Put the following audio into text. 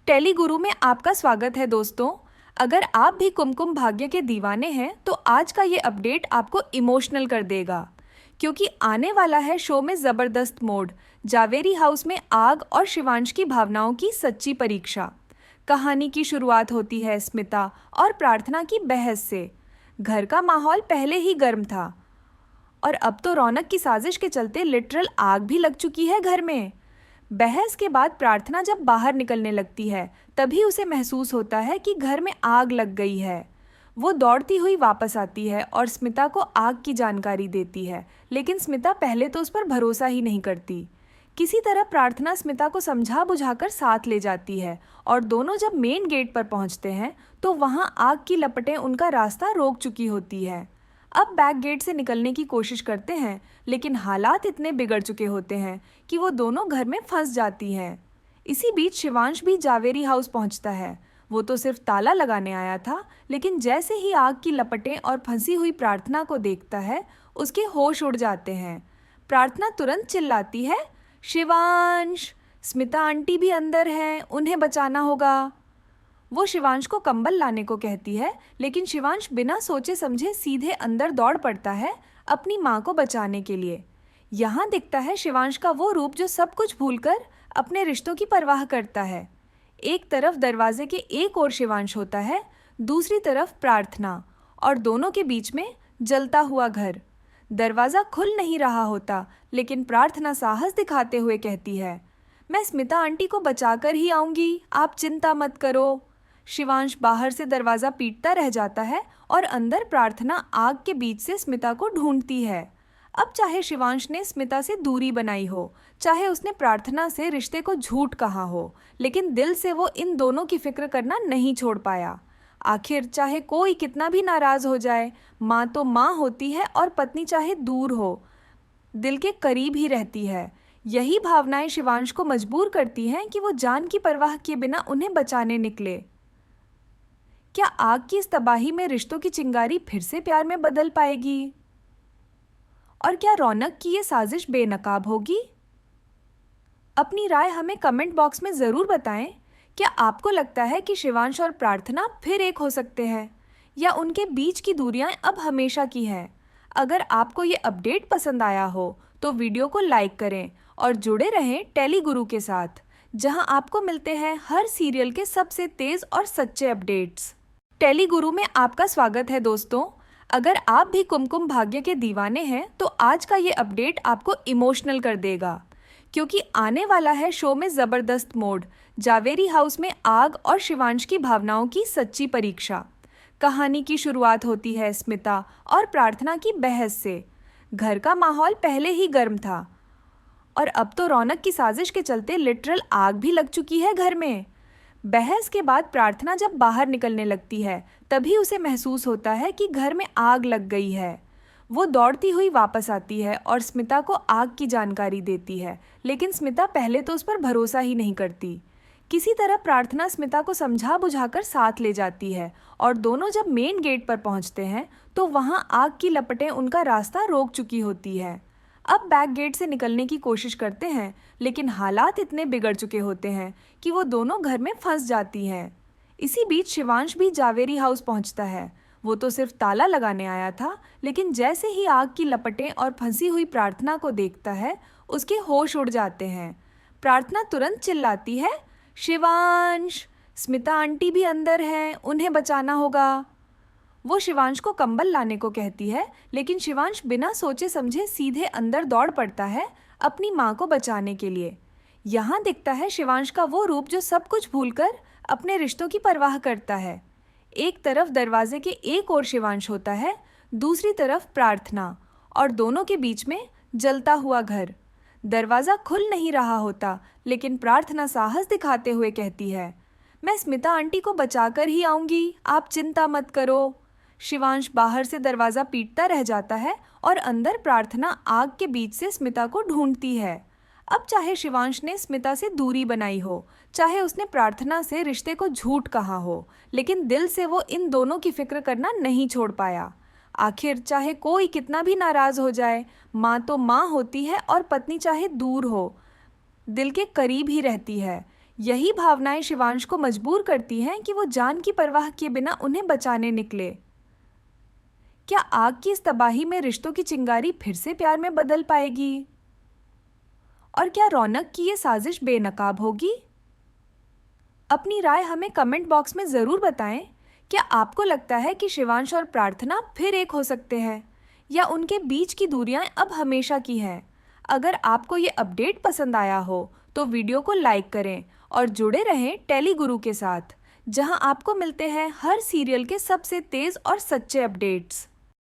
टेलीगुरु में आपका स्वागत है दोस्तों। अगर आप भी कुमकुम भाग्य के दीवाने हैं तो आज का ये अपडेट आपको इमोशनल कर देगा, क्योंकि आने वाला है शो में ज़बरदस्त मोड। जावेरी हाउस में आग और शिवांश की भावनाओं की सच्ची परीक्षा। कहानी की शुरुआत होती है स्मिता और प्रार्थना की बहस से। घर का माहौल पहले ही गर्म था और अब तो रौनक की साजिश के चलते लिटरल आग भी लग चुकी है घर में। बहस के बाद प्रार्थना जब बाहर निकलने लगती है तभी उसे महसूस होता है कि घर में आग लग गई है। वो दौड़ती हुई वापस आती है और स्मिता को आग की जानकारी देती है, लेकिन स्मिता पहले तो उस पर भरोसा ही नहीं करती। किसी तरह प्रार्थना स्मिता को समझा बुझाकर साथ ले जाती है और दोनों जब मेन गेट पर पहुंचते हैं तो वहां आग की लपटें उनका रास्ता रोक चुकी होती है। अब बैक गेट से निकलने की कोशिश करते हैं, लेकिन हालात इतने बिगड़ चुके होते हैं कि वो दोनों घर में फंस जाती हैं। इसी बीच शिवांश भी जावेरी हाउस पहुंचता है। वो तो सिर्फ ताला लगाने आया था, लेकिन जैसे ही आग की लपटें और फंसी हुई प्रार्थना को देखता है उसके होश उड़ जाते हैं। प्रार्थना तुरंत चिल्लाती है, शिवांश, स्मिता आंटी भी अंदर हैं, उन्हें बचाना होगा। वो शिवांश को कंबल लाने को कहती है, लेकिन शिवांश बिना सोचे समझे सीधे अंदर दौड़ पड़ता है अपनी माँ को बचाने के लिए। यहाँ दिखता है शिवांश का वो रूप जो सब कुछ भूलकर अपने रिश्तों की परवाह करता है। एक तरफ दरवाजे के एक ओर शिवांश होता है, दूसरी तरफ प्रार्थना, और दोनों के बीच में जलता हुआ घर। दरवाज़ा खुल नहीं रहा होता, लेकिन प्रार्थना साहस दिखाते हुए कहती है, मैं स्मिता आंटी को बचाकर ही आऊँगी, आप चिंता मत करो। शिवांश बाहर से दरवाज़ा पीटता रह जाता है और अंदर प्रार्थना आग के बीच से स्मिता को ढूंढती है। अब चाहे शिवांश ने स्मिता से दूरी बनाई हो, चाहे उसने प्रार्थना से रिश्ते को झूठ कहा हो, लेकिन दिल से वो इन दोनों की फिक्र करना नहीं छोड़ पाया। आखिर चाहे कोई कितना भी नाराज़ हो जाए, माँ तो माँ होती है और पत्नी चाहे दूर हो, दिल के करीब ही रहती है। यही भावनाएं शिवांश को मजबूर करती हैं कि वो जान की परवाह किए बिना उन्हें बचाने निकले। क्या आग की इस तबाही में रिश्तों की चिंगारी फिर से प्यार में बदल पाएगी? और क्या रौनक की ये साजिश बेनकाब होगी? अपनी राय हमें कमेंट बॉक्स में ज़रूर बताएं। क्या आपको लगता है कि शिवांश और प्रार्थना फिर एक हो सकते हैं, या उनके बीच की दूरियां अब हमेशा की हैं? अगर आपको ये अपडेट पसंद आया हो तो वीडियो को लाइक करें और जुड़े रहें टेलीगुरु के साथ, जहां आपको मिलते हैं हर सीरियल के सबसे तेज़ और सच्चे अपडेट्स। टेलीगुरु में आपका स्वागत है दोस्तों। अगर आप भी कुमकुम भाग्य के दीवाने हैं तो आज का ये अपडेट आपको इमोशनल कर देगा, क्योंकि आने वाला है शो में ज़बरदस्त मोड। जावेरी हाउस में आग और शिवांश की भावनाओं की सच्ची परीक्षा। कहानी की शुरुआत होती है स्मिता और प्रार्थना की बहस से। घर का माहौल पहले ही गर्म था और अब तो रौनक की साजिश के चलते लिटरल आग भी लग चुकी है घर में। बहस के बाद प्रार्थना जब बाहर निकलने लगती है तभी उसे महसूस होता है कि घर में आग लग गई है। वो दौड़ती हुई वापस आती है और स्मिता को आग की जानकारी देती है, लेकिन स्मिता पहले तो उस पर भरोसा ही नहीं करती। किसी तरह प्रार्थना स्मिता को समझा बुझाकर साथ ले जाती है और दोनों जब मेन गेट पर पहुंचते हैं तो वहां आग की लपटें उनका रास्ता रोक चुकी होती है। अब बैक गेट से निकलने की कोशिश करते हैं, लेकिन हालात इतने बिगड़ चुके होते हैं कि वो दोनों घर में फंस जाती हैं। इसी बीच शिवांश भी जावेरी हाउस पहुंचता है। वो तो सिर्फ ताला लगाने आया था, लेकिन जैसे ही आग की लपटें और फंसी हुई प्रार्थना को देखता है उसके होश उड़ जाते हैं। प्रार्थना तुरंत चिल्लाती है, शिवांश, स्मिता आंटी भी अंदर हैं, उन्हें बचाना होगा। वो शिवांश को कंबल लाने को कहती है, लेकिन शिवांश बिना सोचे समझे सीधे अंदर दौड़ पड़ता है अपनी माँ को बचाने के लिए। यहाँ दिखता है शिवांश का वो रूप जो सब कुछ भूलकर अपने रिश्तों की परवाह करता है। एक तरफ दरवाजे के एक ओर शिवांश होता है, दूसरी तरफ प्रार्थना, और दोनों के बीच में जलता हुआ घर। दरवाज़ा खुल नहीं रहा होता, लेकिन प्रार्थना साहस दिखाते हुए कहती है, मैं स्मिता आंटी को बचाकर ही आऊँगी, आप चिंता मत करो। शिवांश बाहर से दरवाज़ा पीटता रह जाता है और अंदर प्रार्थना आग के बीच से स्मिता को ढूंढती है। अब चाहे शिवांश ने स्मिता से दूरी बनाई हो, चाहे उसने प्रार्थना से रिश्ते को झूठ कहा हो, लेकिन दिल से वो इन दोनों की फिक्र करना नहीं छोड़ पाया। आखिर चाहे कोई कितना भी नाराज़ हो जाए, माँ तो माँ होती है और पत्नी चाहे दूर हो, दिल के करीब ही रहती है। यही भावनाएं शिवांश को मजबूर करती हैं कि वो जान की परवाह किए बिना उन्हें बचाने निकले। क्या आग की इस तबाही में रिश्तों की चिंगारी फिर से प्यार में बदल पाएगी? और क्या रौनक की ये साजिश बेनकाब होगी? अपनी राय हमें कमेंट बॉक्स में ज़रूर बताएं। क्या आपको लगता है कि शिवांश और प्रार्थना फिर एक हो सकते हैं, या उनके बीच की दूरियां अब हमेशा की हैं? अगर आपको ये अपडेट पसंद आया हो तो वीडियो को लाइक करें और जुड़े रहें टेली गुरु के साथ, जहां आपको मिलते हैं हर सीरियल के सबसे तेज़ और सच्चे अपडेट्स।